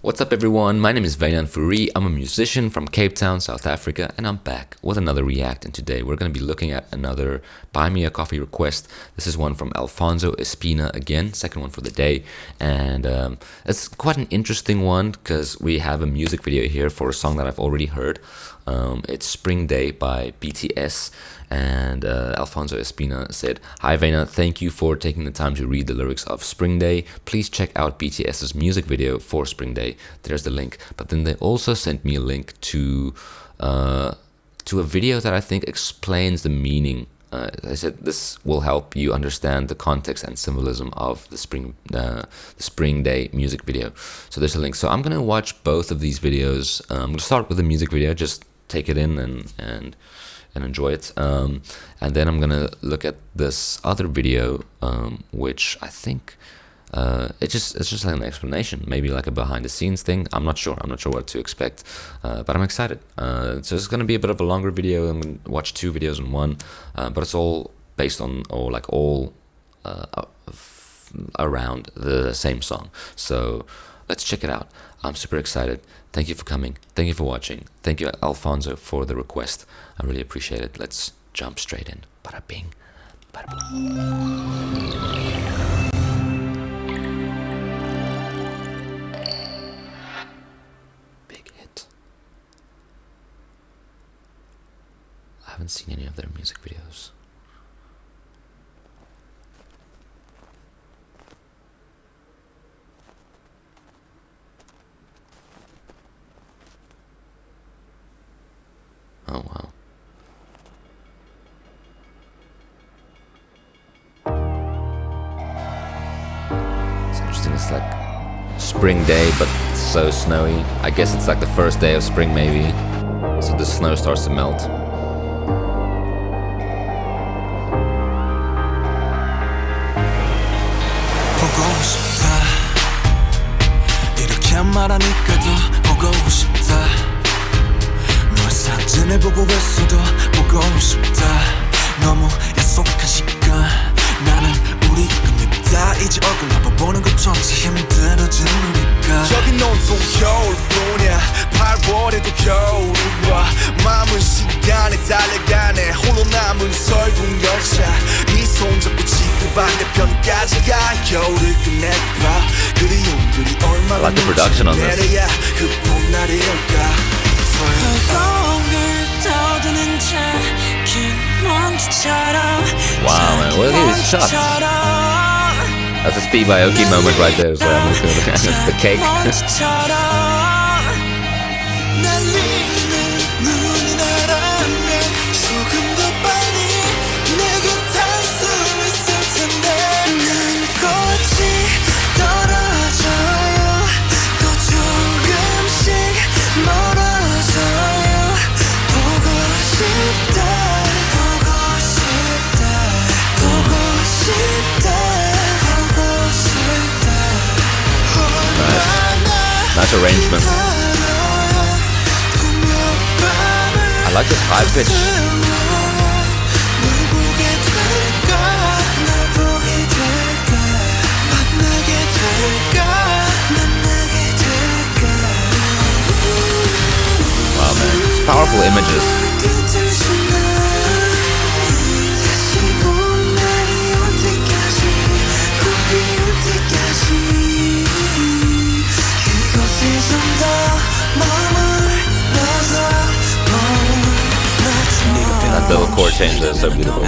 What's up everyone, my name is Wynand Fourie, I'm a musician from Cape Town, South Africa, and I'm back with another react, and today we're going to be looking at another Buy Me a Coffee request. This is one from Alfonso Espina again, second one for the day, and it's quite an interesting one because we have a music video here for a song that I've already heard. It's Spring Day by BTS, and Alfonso Espina said, "Hi Wynand, thank you for taking the time to read the lyrics of Spring Day. Please check out BTS's music video for Spring Day." There's the link. But then they also sent me a link to a video that I think explains the meaning. I said this will help you understand the context and symbolism of the Spring Day music video. So there's a link. So I'm gonna watch both of these videos. I'm gonna start with the music video, just take it in and enjoy it, and then I'm gonna look at this other video, which I think it's just like an explanation, maybe like a behind the scenes thing. I'm not sure what to expect, but I'm excited. So it's gonna be a bit of a longer video. I'm gonna watch two videos in one, but it's all based on all around the same song. So let's check it out. I'm super excited. Thank you for coming. Thank you for watching. Thank you, Alfonso, for the request. I really appreciate it. Let's jump straight in. Bada bing, bada boom. Big hit. I haven't seen any of their music videos. Oh wow. It's interesting, it's like spring day but so snowy. I guess it's like the first day of spring maybe. So the snow starts to melt. 보고 싶다. 이렇게 말하니까도 보고 싶다. 사진을 보고 있어도 보고 싶다. 너무 약속한 시간 나는 우리 끝냈다. 이제 얼굴 한번 보는 것조차 힘들어진 우리가. 여긴 온통 겨울뿐이야. 8월에도 겨울이 와. 마음은 시간에 달려가네. 홀로 남은 설국 열차. 네 손잡고 지구 반대편까지 가. 겨울을 끝내봐. 그리움들이 얼마나 내려야 그 봄날이 올까. Wow, man, look at these shots. That's a Steve Aoki moment right there, so I'm just gonna look at the cake. Nice arrangement. I like this high pitch. Wow, man, it's powerful images. That little chord change is so beautiful.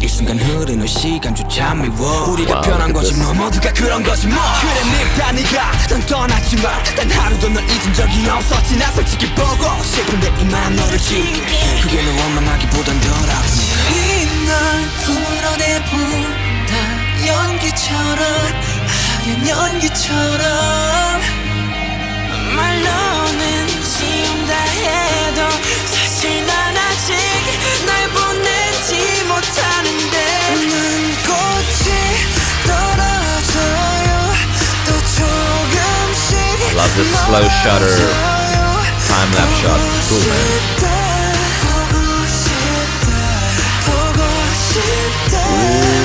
이 순간 흐르는 시간조차 미워. 우리가 변한 거지 뭐 모두가 그런 거지 뭐. 그래 네가 난 떠났지만 단 하루도 널 잊은 적이 없었지. 나 솔직히 보고 싶은데 이만 너를 지울게. 그게 널 원망하기보단 덜 아프니까. 이날 풀어내본다. 연기처럼 하얀 연기처럼. 말로는 지운다 해도 사실 난 아직 날 보내지 못하는데. 눈꽃이 떨어져요 또 조금씩. I love this slow shutter time-lapse shot. Cool, man. Ooh.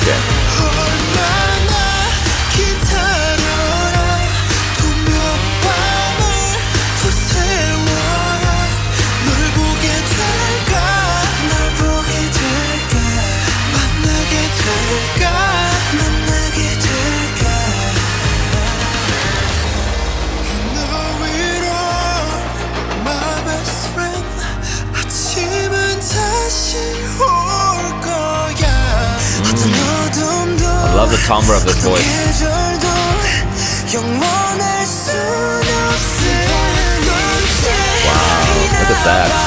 Okay. timbre of this voice. Wow, look at that.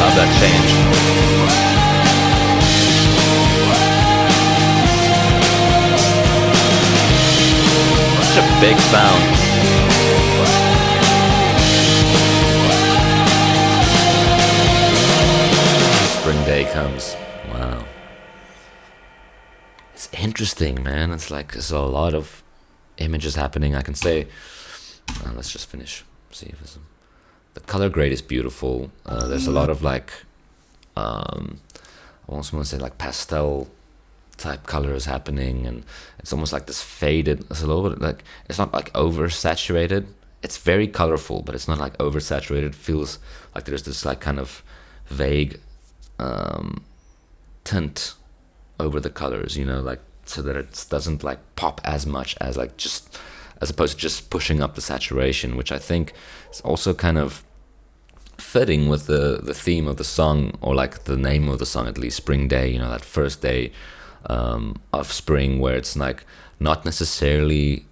Love that change. Such a big sound. Spring day comes. Wow. It's interesting, man. It's like there's a lot of images happening. I can say, let's just finish. See if there's the color grade is beautiful. There's a lot of like, I almost want to say like pastel type colors happening, and it's almost like this faded. It's a little bit like, it's not like oversaturated. It's very colorful, but it's not like oversaturated. It feels like there's this like kind of vague tint over the colors, you know, like so that it doesn't like pop as much as like just, as opposed to just pushing up the saturation, which I think is also kind of fitting with the theme of the song, or like the name of the song at least, Spring Day, you know, that first day of spring, where it's like not necessarily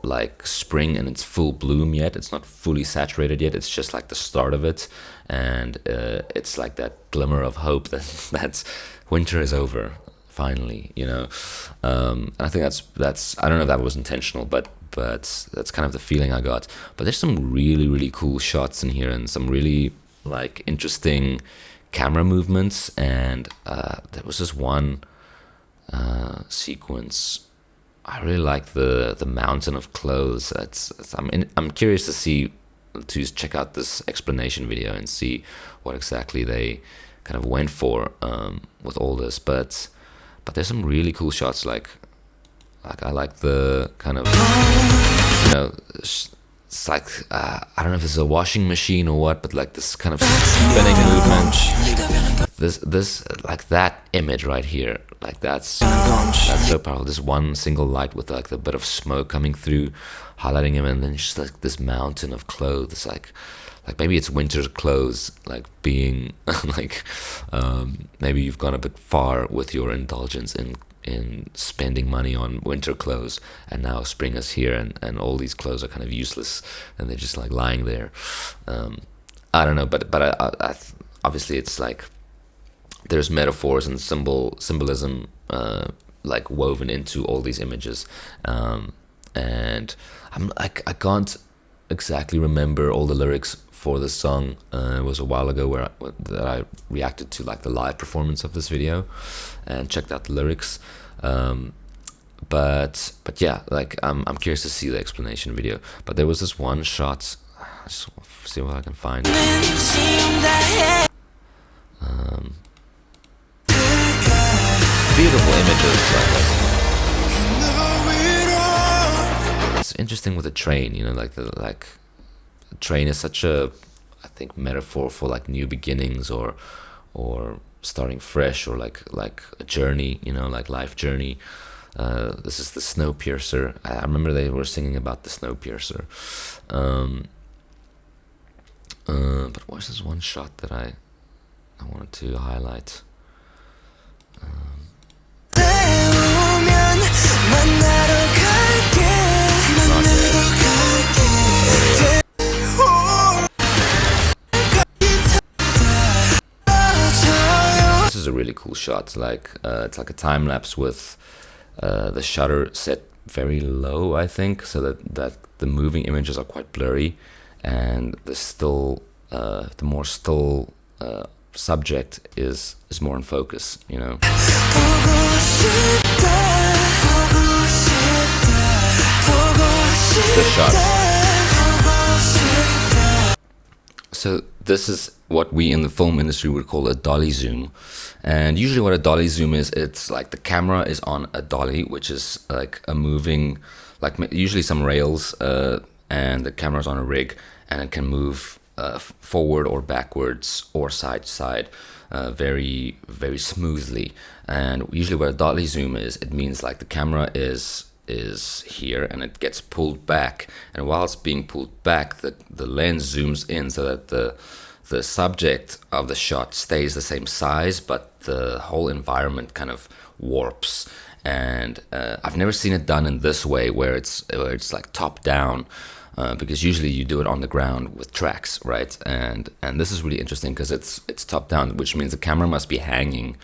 like spring in its full bloom yet, it's not fully saturated yet, it's just like the start of it, and it's like that glimmer of hope that's winter is over finally, you know. I think that's I don't know if that was intentional, but that's kind of the feeling I got. But there's some really cool shots in here, and some really like interesting camera movements, and there was this one sequence. I really like the mountain of clothes. I'm curious to check out this explanation video and see what exactly they kind of went for with all this. But there's some really cool shots. Like I like the kind of, you know, it's like I don't know if it's a washing machine or what, but like this kind of spinning movement. This like that image right here, like that's so powerful. This one single light with like the bit of smoke coming through, highlighting him, and then just like this mountain of clothes, like maybe it's winter clothes, like being like maybe you've gone a bit far with your indulgence in spending money on winter clothes, and now spring is here, and all these clothes are kind of useless, and they're just like lying there. I don't know, but I obviously it's like there's metaphors and symbolism like woven into all these images, and I can't exactly remember all the lyrics for this song. It was a while ago that I reacted to like the live performance of this video and checked out the lyrics. But yeah, like I'm curious to see the explanation video. But there was this one shot. I just see what I can find. Beautiful images. It's interesting with the train, you know, like the train is such a, I think, metaphor for like new beginnings or starting fresh, or like a journey, you know, like life journey. This is the Snowpiercer. I remember they were singing about the Snowpiercer. But what's this one shot that I wanted to highlight? This is a really cool shot. Like it's like a time lapse with the shutter set very low, I think, so that the moving images are quite blurry, and there's still the more still subject is more in focus, you know. The shots. So this is what we in the film industry would call a dolly zoom. And usually what a dolly zoom is, it's like the camera is on a dolly, which is like a moving, like usually some rails, and the camera's on a rig, and it can move forward or backwards or side to side very, very smoothly. And usually what a dolly zoom is, it means like the camera is here and it gets pulled back, and while it's being pulled back, the lens zooms in so that the subject of the shot stays the same size, but the whole environment kind of warps. And I've never seen it done in this way, where it's like top down, because usually you do it on the ground with tracks, right? And this is really interesting because it's top down, which means the camera must be hanging,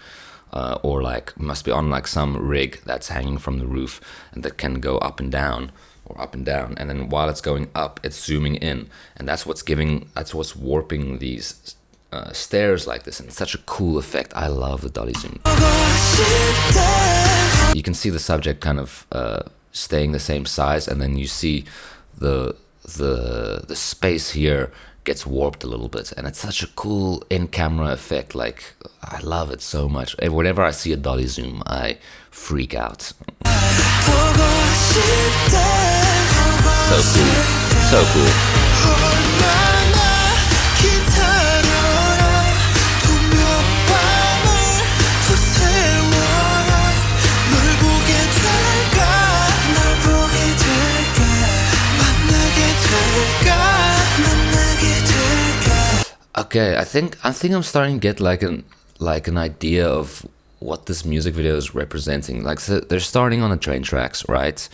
or like must be on like some rig that's hanging from the roof, and that can go up and down, or up and down, and then while it's going up, it's zooming in, and that's what's warping these stairs like this, and it's such a cool effect. I love the dolly zoom. You can see the subject kind of staying the same size, and then you see the space here gets warped a little bit, and it's such a cool in-camera effect. Like, I love it so much. Whenever I see a dolly zoom, I freak out. So cool, so cool. Okay, I think I'm starting to get like an idea of what this music video is representing. Like, so they're starting on the train tracks, right?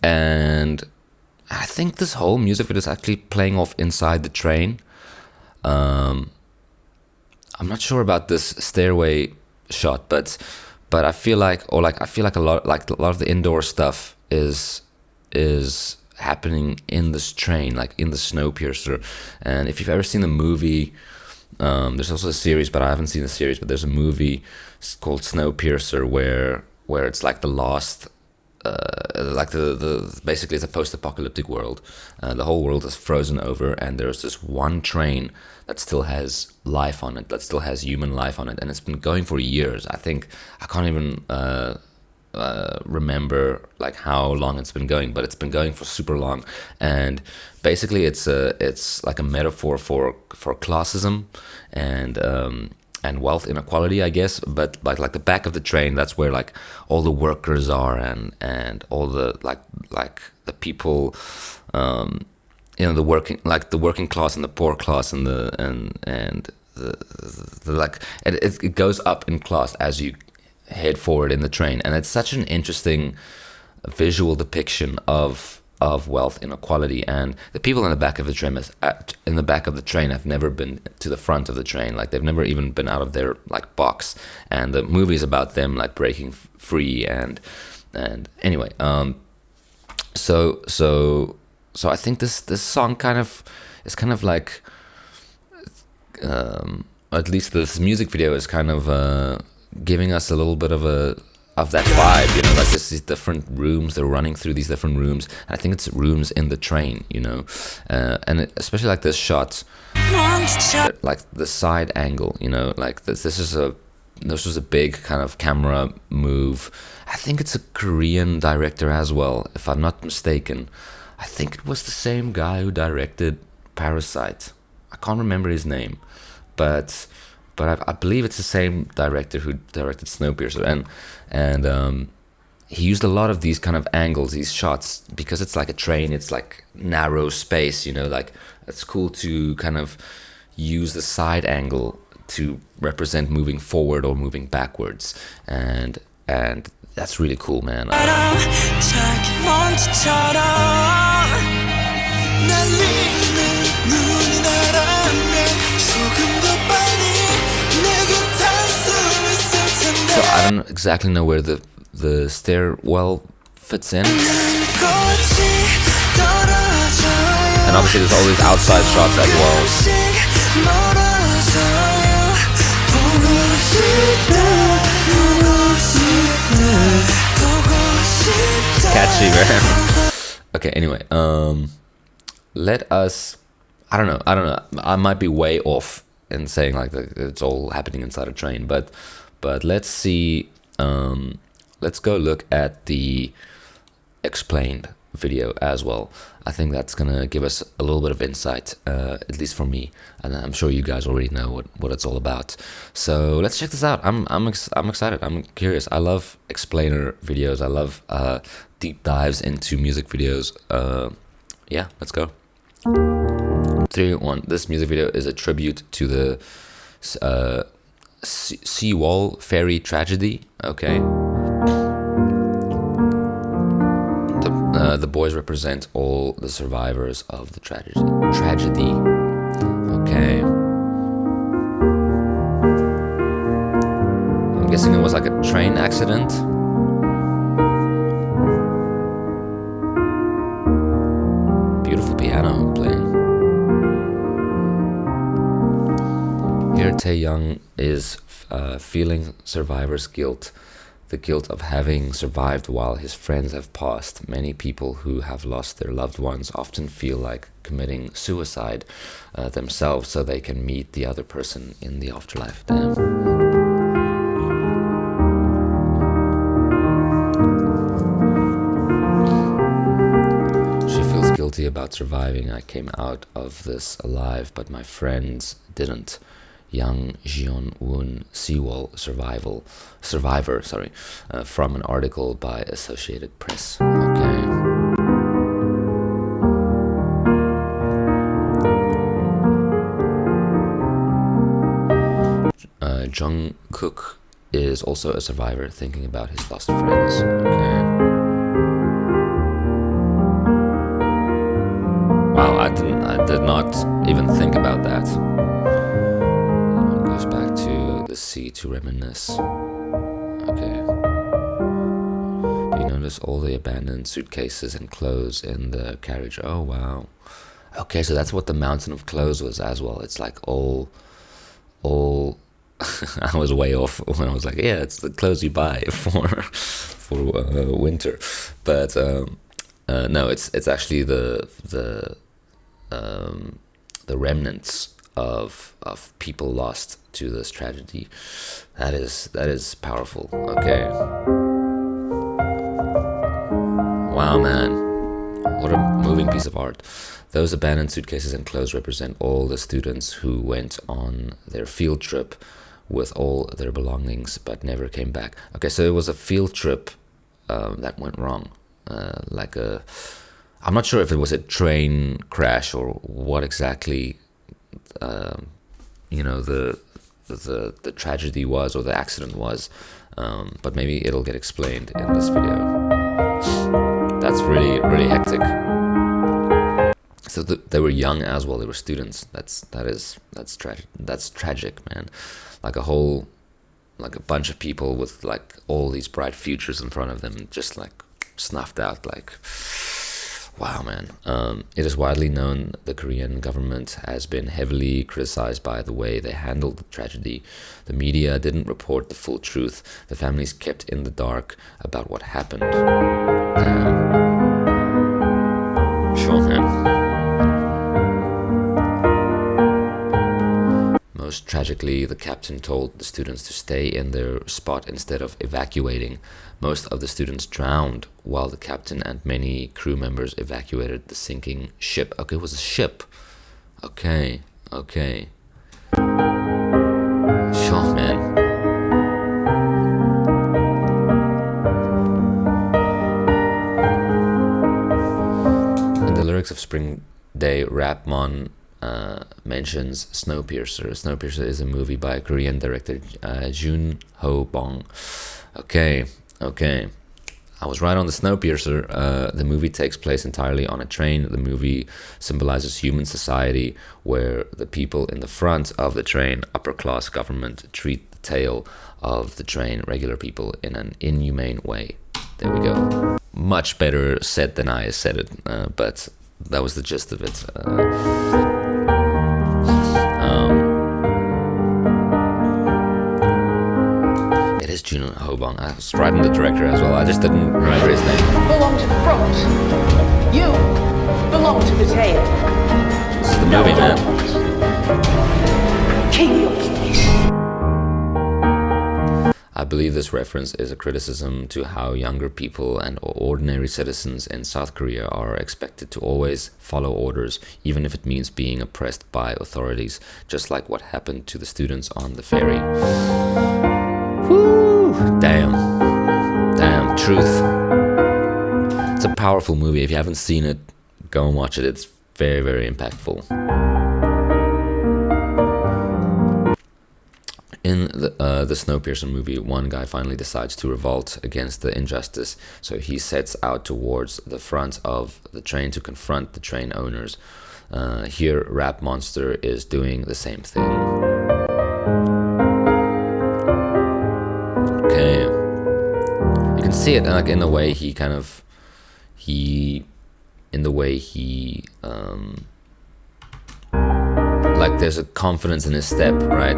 And I think this whole music video is actually playing off inside the train. I'm not sure about this stairway shot, but I feel like a lot of the indoor stuff is happening in this train, like in the Snowpiercer. And if you've ever seen the movie, there's also a series, but I haven't seen the series, but there's a movie called Snowpiercer where it's like the lost, like the basically it's a post-apocalyptic world. The whole world is frozen over, and there's this one train that still has life on it, that still has human life on it, and it's been going for years. I can't even remember like how long it's been going, but it's been going for super long. And basically it's like a metaphor for classism and wealth inequality, I guess. But like the back of the train, that's where like all the workers are, and all the like the people, the working class and the poor class, and the like, it goes up in class as you head forward in the train. And it's such an interesting visual depiction of wealth inequality. And the people in the back of the train have never been to the front of the train. Like, they've never even been out of their like box, and the movie is about them like breaking free. And anyway, so I think this song is kind of like, at least this music video is kind of giving us a little bit of that vibe, you know, like there's these different rooms, they're running through these different rooms, and I think it's rooms in the train, you know, and especially like this shot, like the side angle, you know, like this was a big kind of camera move. I think it's a Korean director as well, if I'm not mistaken. I think it was the same guy who directed Parasite. I can't remember his name, but I believe it's the same director who directed Snowpiercer, and he used a lot of these kind of angles, these shots, because it's like a train, it's like narrow space, you know, like it's cool to kind of use the side angle to represent moving forward or moving backwards, and that's really cool, man. So I don't exactly know where the stairwell fits in. And And obviously there's all these outside shots as well. Catchy, man. Okay, anyway, let us, I don't know, I might be way off in saying like it's all happening inside a train, but let's see, let's go look at the explained video as well. I think that's gonna give us a little bit of insight, at least for me, and I'm sure you guys already know what it's all about. So let's check this out. I'm excited. I'm curious. I love explainer videos. I love deep dives into music videos. Yeah, let's go. 3, 1. This music video is a tribute to the seawall ferry tragedy. Okay. The boys represent all the survivors of the tragedy. Okay. I'm guessing it was like a train accident. Beautiful piano playing. Here Tae-young is feeling survivor's guilt. The guilt of having survived while his friends have passed. Many people who have lost their loved ones often feel like committing suicide themselves so they can meet the other person in the afterlife. Damn. She feels guilty about surviving. I came out of this alive, but my friends didn't. Young Jeon-woon Seawall survivor, from an article by Associated Press. Okay. Jungkook is also a survivor, thinking about his lost friends. Okay. Wow, I did not even think about that. Goes back to the sea to reminisce. Okay. You notice all the abandoned suitcases and clothes in the carriage. Oh wow. Okay, so that's what the mountain of clothes was as well. It's like all I was way off when I was like, yeah, it's the clothes you buy for winter. But no, it's actually the remnants of people lost to this tragedy. That is powerful. Okay. Wow, man. What a moving piece of art. Those abandoned suitcases and clothes represent all the students who went on their field trip with all their belongings but never came back. Okay, so it was a field trip that went wrong. I'm not sure if it was a train crash or what exactly the tragedy was or the accident was, but maybe it'll get explained in this video. That's really hectic. So they were young as well. They were students. That's tragic. That's tragic, man. Like a bunch of people with like all these bright futures in front of them, just like snuffed out. Like, wow, man. It is widely known the Korean government has been heavily criticized by the way they handled the tragedy. The media didn't report the full truth. The families kept in the dark about what happened. Sure, man. Most tragically, the captain told the students to stay in their spot instead of evacuating. Most of the students drowned while the captain and many crew members evacuated the sinking ship. Okay, it was a ship. Okay. Sure, man. In the lyrics of Spring Day, Rapmon mentions Snowpiercer. Snowpiercer is a movie by Korean director Jun Ho Bong. Okay. I was right on the Snowpiercer. The movie takes place entirely on a train. The movie symbolizes human society where the people in the front of the train, upper class government, treat the tail of the train, regular people, in an inhumane way. There we go. Much better said than I said it, but that was the gist of it. It is Juno Hobong. I was writing the director as well. I just didn't remember his name. Belong to the front. You belong to the tail. This is the movie, man. Keep your place. I believe this reference is a criticism to how younger people and ordinary citizens in South Korea are expected to always follow orders, even if it means being oppressed by authorities, just like what happened to the students on the ferry. Woo! Damn, truth. It's a powerful movie. If you haven't seen it, go and watch it. It's very, very impactful. In the Snowpiercer movie, one guy finally decides to revolt against the injustice, so he sets out towards the front of the train to confront the train owners. Here, Rap Monster is doing the same thing. Okay, you can see it like in the way like there's a confidence in his step, right?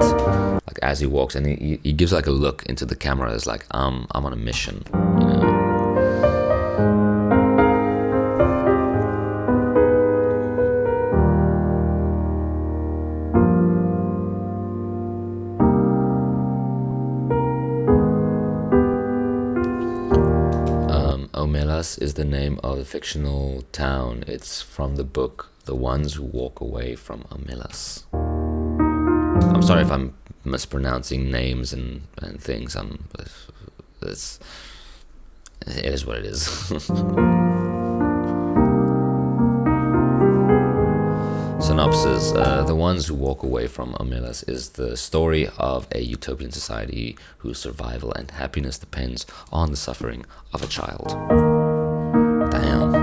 Like as he walks, and he gives like a look into the camera. It's like I'm on a mission, you know. Omelas is the name of a fictional town. It's from the book The Ones Who Walk Away from Omelas. I'm sorry if I'm mispronouncing names and things. It is what it is. Synopsis. The Ones Who Walk Away from Omelas is the story of a utopian society whose survival and happiness depends on the suffering of a child. Damn.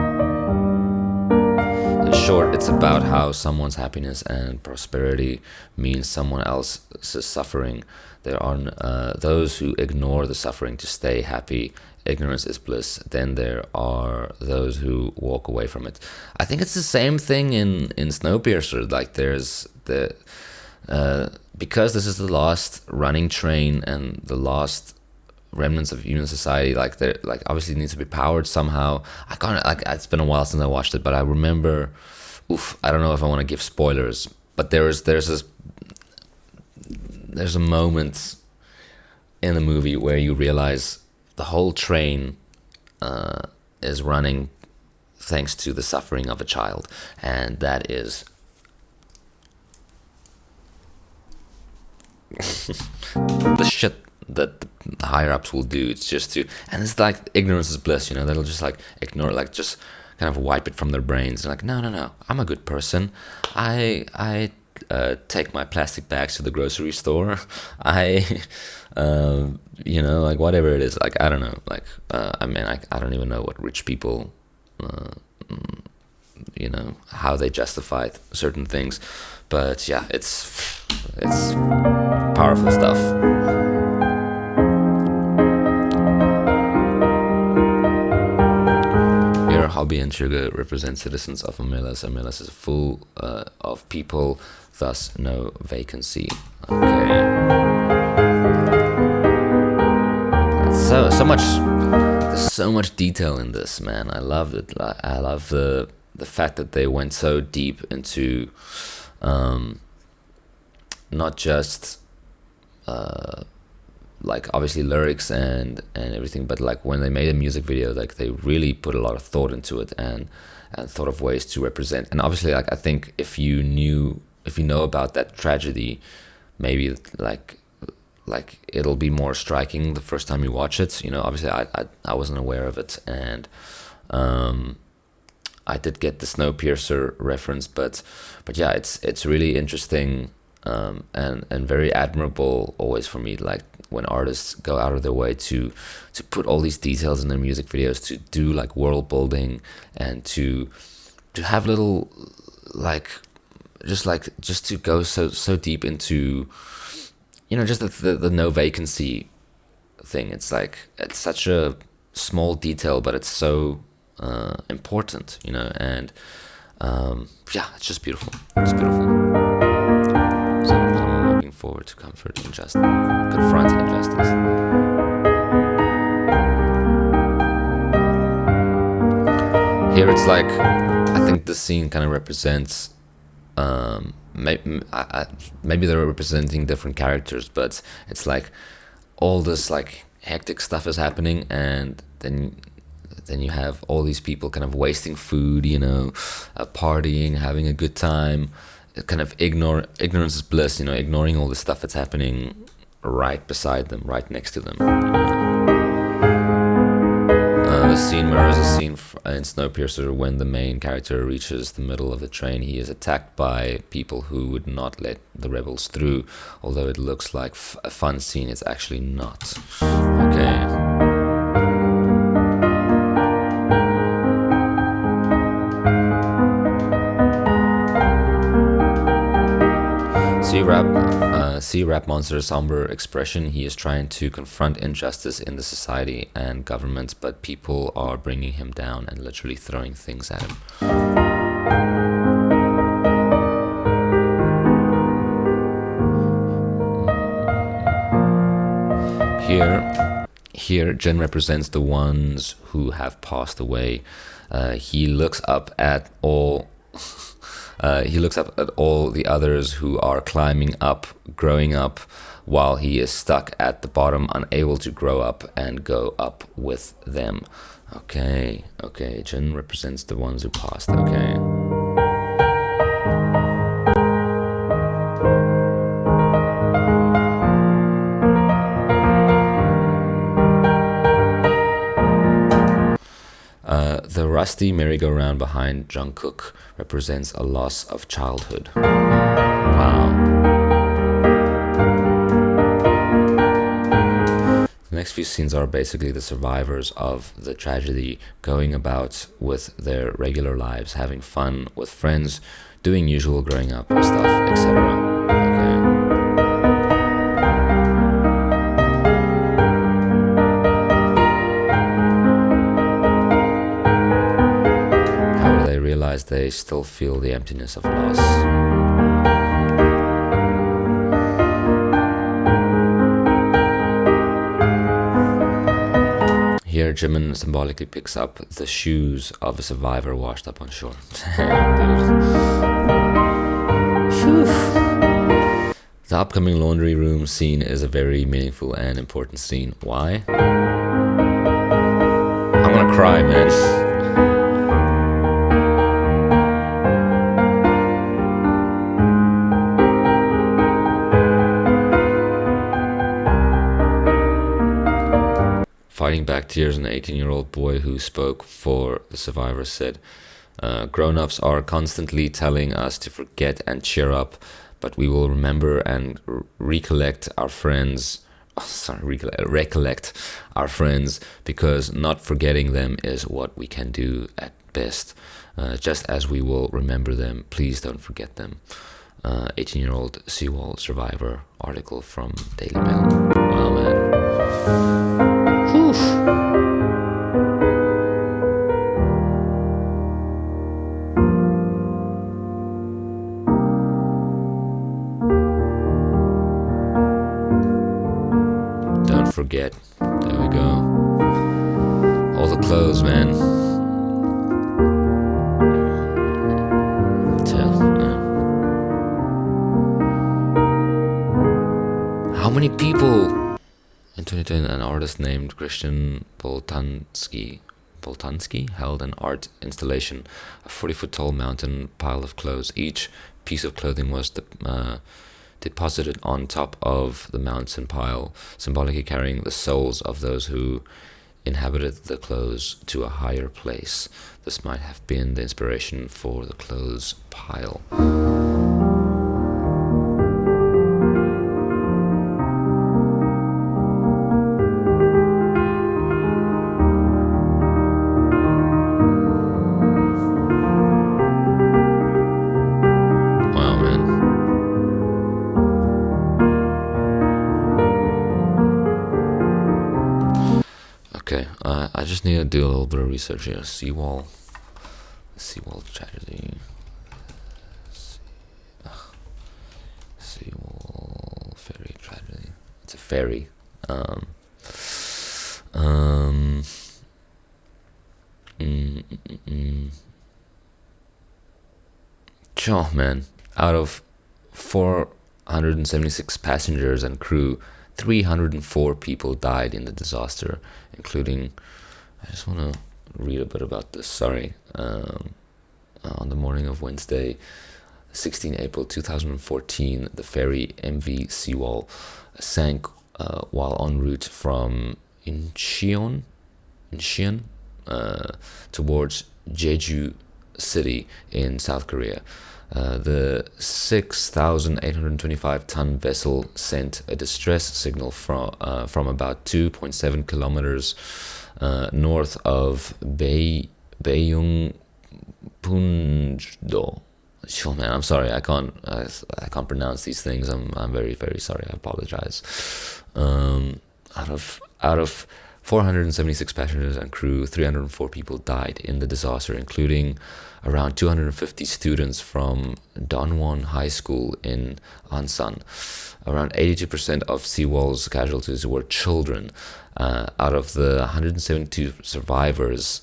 In short, it's about how someone's happiness and prosperity means someone else's suffering. There are those who ignore the suffering to stay happy. Ignorance is bliss. Then there are those who walk away from it. I think it's the same thing in Snowpiercer. Like there's the because this is the last running train and the last remnants of human society. Like they obviously it needs to be powered somehow. I can't like it's been a while since I watched it, but I remember. I don't know if I want to give spoilers, but there's a moment in the movie where you realize the whole train is running thanks to the suffering of a child, and that is the shit that the higher ups will do. It's just to, and it's like ignorance is bliss, you know. They'll just like ignore, like just kind of wipe it from their brains. And like, no, I'm a good person. I take my plastic bags to the grocery store. You know, like whatever it is, like I don't know, like I mean, I don't even know what rich people, you know, how they justify certain things, but yeah, it's powerful stuff. Here, Hobby and Sugar represent citizens of Omelas. Omelas is full of people, thus no vacancy. Okay. So much. There's so much detail in this, man. I love it. I love the fact that they went so deep into not just like obviously lyrics and everything, but like when they made a music video, like they really put a lot of thought into it and thought of ways to represent. And obviously, like I think if you know about that tragedy, maybe like it'll be more striking the first time you watch it. You know, obviously I wasn't aware of it, and I did get the Snowpiercer reference, but yeah, it's really interesting and very admirable always for me, like when artists go out of their way to put all these details in their music videos, to do like world building and to have little just to go so deep into, you know, just the no vacancy thing. It's like, it's such a small detail, but it's so important, you know. And Yeah, it's just beautiful. It's beautiful. Someone looking forward to confront injustice. Here it's like, I think the scene kind of represents, maybe they're representing different characters, but it's like all this like hectic stuff is happening, and then you have all these people kind of wasting food, partying, having a good time, kind of ignorance is bliss, ignoring all the stuff that's happening right beside them, right next to them. The scene mirrors a scene in Snowpiercer when the main character reaches the middle of the train. He is attacked by people who would not let the rebels through. Although it looks like a fun scene, it's actually not. Okay. See Rap Monster's somber expression. He is trying to confront injustice in the society and government, but people are bringing him down and literally throwing things at him. Here, Jin represents the ones who have passed away. He looks up at all the others who are climbing up, growing up, while he is stuck at the bottom, unable to grow up and go up with them. Okay, Jin represents the ones who passed, okay. The rusty merry-go-round behind Jungkook represents a loss of childhood. Wow. The next few scenes are basically the survivors of the tragedy going about with their regular lives, having fun with friends, doing usual growing up stuff, etc. Okay. They still feel the emptiness of loss. Here, Jimin symbolically picks up the shoes of a survivor washed up on shore. The upcoming laundry room scene is a very meaningful and important scene. Why? I'm gonna cry, man. Fighting back tears, an 18-year-old boy who spoke for the survivors said, grown-ups are constantly telling us to forget and cheer up, but we will remember and recollect our friends, because not forgetting them is what we can do at best. Just as we will remember them, please don't forget them. 18-year-old Seawall survivor article from Daily Mail. Wow, man. Don't forget. There we go. All the clothes, man. How many people in 2010, an artist named Christian Boltanski held an art installation, a 40-foot tall mountain pile of clothes. Each piece of clothing was deposited on top of the mountain pile, symbolically carrying the souls of those who inhabited the clothes to a higher place. This might have been the inspiration for the clothes pile. I just need to do a little bit of research here. Seawall tragedy. ferry. Um, Oh man, out of 476 passengers and crew, 304 people died in the disaster, including, I just want to read a bit about this, sorry. On the morning of Wednesday, 16 April 2014, the ferry MV Seawall sank while en route from Incheon towards Jeju City in South Korea. The 6,825-ton vessel sent a distress signal from about 2.7 kilometers north of Baeungpunjo. Oh man, I'm sorry, I can't pronounce these things. I'm very, very sorry. I apologize. Out of 476 passengers and crew, 304 people died in the disaster, including around 250 students from Donwon High School in Ansan. Around 82% of Seawall's casualties were children. Out of the 172 survivors,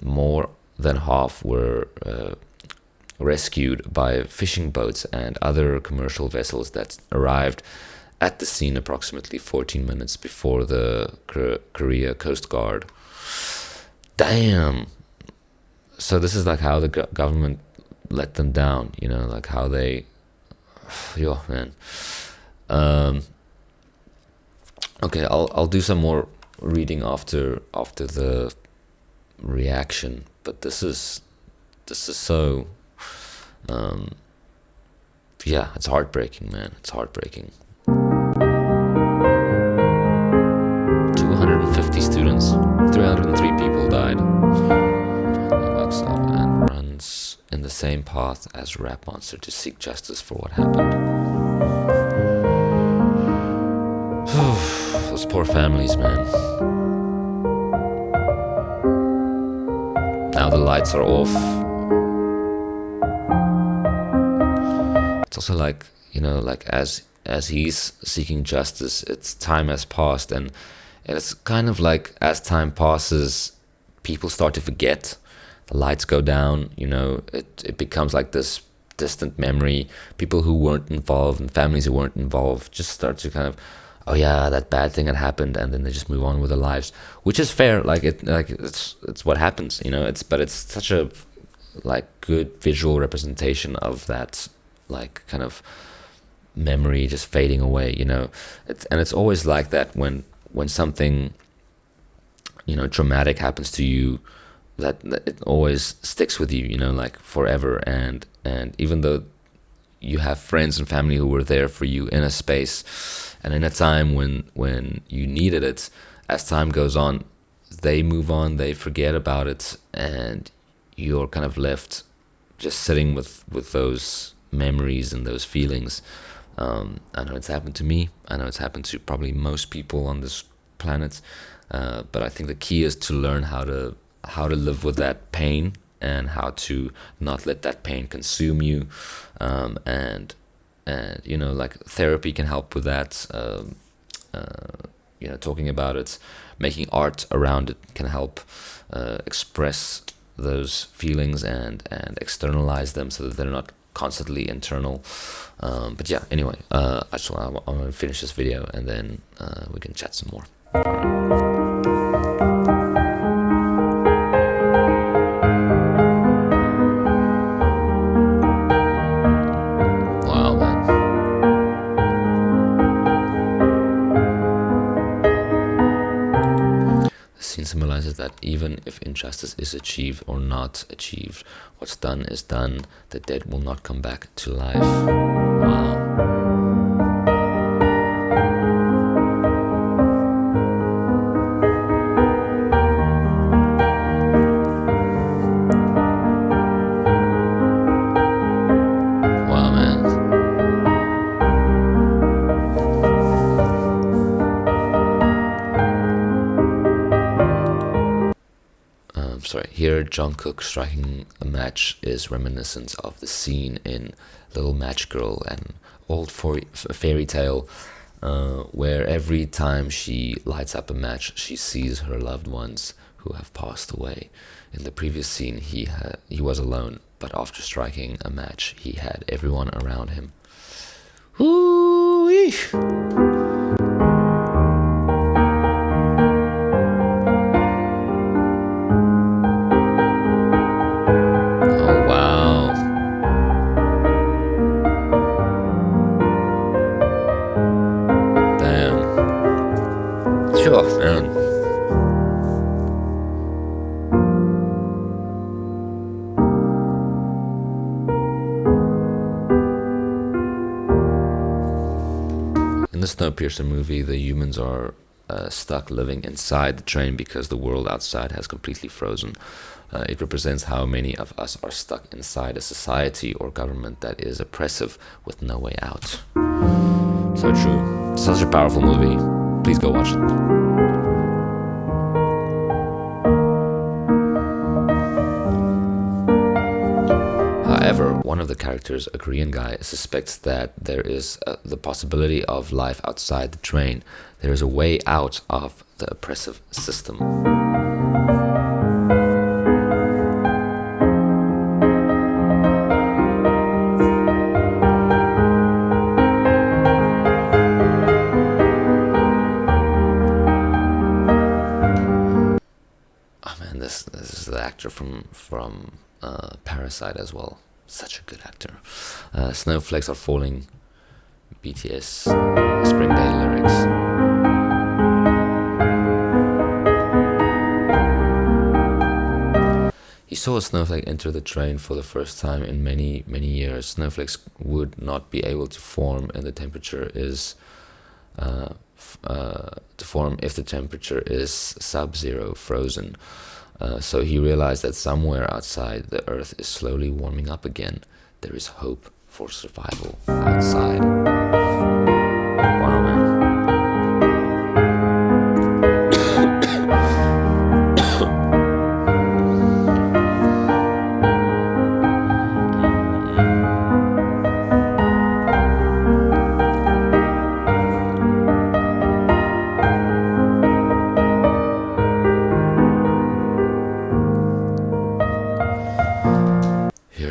more than half were rescued by fishing boats and other commercial vessels that arrived at the scene approximately 14 minutes before the Korea Coast Guard. Damn. So this is like how the government let them down, you know, like how they, yo man. Okay, I'll do some more reading after the reaction, but this is so, yeah, it's heartbreaking, man. It's heartbreaking. 250 students, 303 people died. Wakes up and runs in the same path as Rap Monster to seek justice for what happened. Those poor families, man. Now the lights are off. It's also like, you know, like as he's seeking justice, it's time has passed, and it's kind of like as time passes, people start to forget. The lights go down, you know, it becomes like this distant memory. People who weren't involved and families who weren't involved just start to kind of, oh yeah, that bad thing had happened, and then they just move on with their lives, which is fair. It's what happens, you know. It's such a like good visual representation of that, like kind of memory just fading away, you know. It's always like that when something, you know, traumatic happens to you, that it always sticks with you, you know, like forever. And even though you have friends and family who were there for you in a space and in a time when you needed it, as time goes on, they move on, they forget about it, and you're kind of left just sitting with those memories and those feelings. I know it's happened to me. I know it's happened to probably most people on this planet. But I think the key is to learn how to live with that pain, and how to not let that pain consume you. And you know, like therapy can help with that. You know, talking about it, making art around it can help express those feelings and externalize them so that they're not constantly internal. But yeah, anyway, I want to finish this video, and then we can chat some more. Wow, man. The scene symbolizes that even if injustice is achieved or not achieved, what's done is done. The dead will not come back to life. Wow. Here, Jungkook striking a match is reminiscent of the scene in Little Match Girl, an old fairy tale where every time she lights up a match, she sees her loved ones who have passed away. In the previous scene, he was alone, but after striking a match, he had everyone around him. Ooh-wee. Oh wow. Damn. Sure, man. In the Snowpiercer movie, the humans are stuck living inside the train because the world outside has completely frozen. It represents how many of us are stuck inside a society or government that is oppressive with no way out. So true. Such a powerful movie. Please go watch it. However, one of the characters, a Korean guy, suspects that there is the possibility of life outside the train. There is a way out of the oppressive system. Oh man, this is the actor from Parasite as well. Such a good actor. Snowflakes are falling. BTS Spring Day lyrics. He saw a snowflake enter the train for the first time in many, many years. Snowflakes would not be able to form, and the temperature is to form if the temperature is sub-zero, frozen. So he realized that somewhere outside the earth is slowly warming up again. There is hope for survival outside. Wow, man.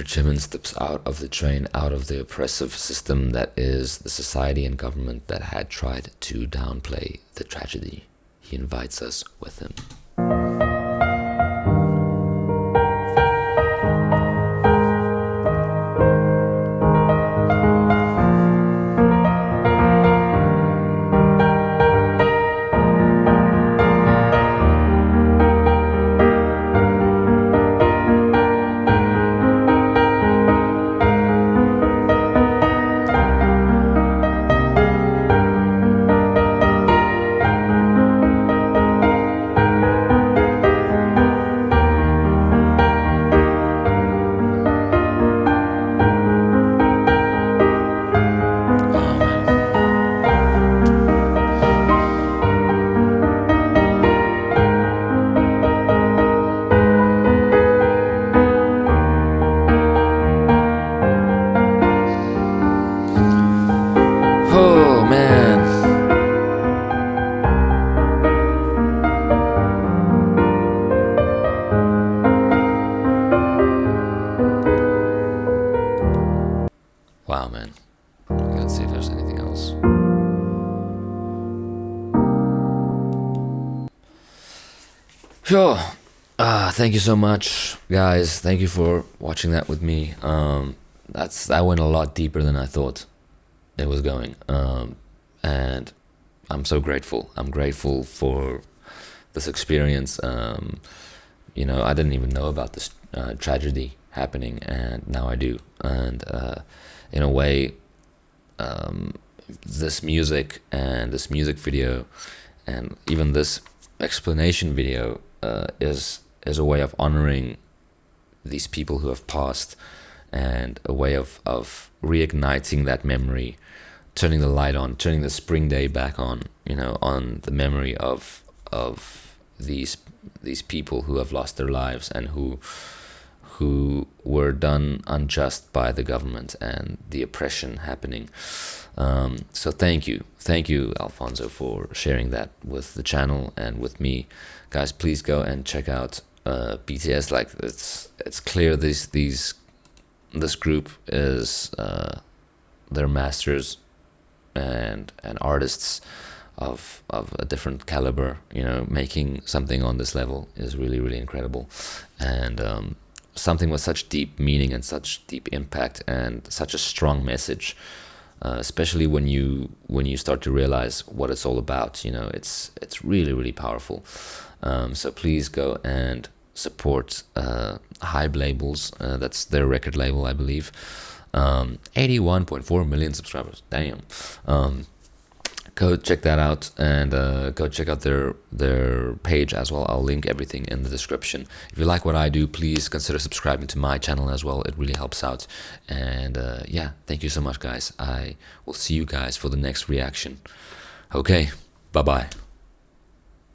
Jimin steps out of the train, out of the oppressive system that is the society and government that had tried to downplay the tragedy. He invites us with him. Oh man. Wow, man. Let's see if there's anything else. Sure. Thank you so much, guys. Thank you for watching that with me. That went a lot deeper than I thought it was going, and I'm so grateful. I'm grateful for this experience. You know, I didn't even know about this tragedy happening, and now I do. And in a way, this music and this music video, and even this explanation video, is a way of honoring these people who have passed, and a way of reigniting that memory, turning the light on, turning the spring day back on, you know, on the memory of these people who have lost their lives, and who who were done unjust by the government and the oppression happening. So thank you, Alfonso, for sharing that with the channel and with me. Guys, please go and check out BTS. Like, it's clear this group is they're masters and artists of a different caliber. You know, making something on this level is really, really incredible, and something with such deep meaning and such deep impact and such a strong message. Especially when you start to realize what it's all about. You know, it's really, really powerful. So please go and support Hybe Labels. That's their record label, I believe. 81.4 million subscribers. Damn. Go check that out, and go check out their page as well. I'll link everything in the description. If you like what I do, please consider subscribing to my channel as well. It really helps out. And yeah, thank you so much, guys. I will see you guys for the next reaction. Okay, bye bye.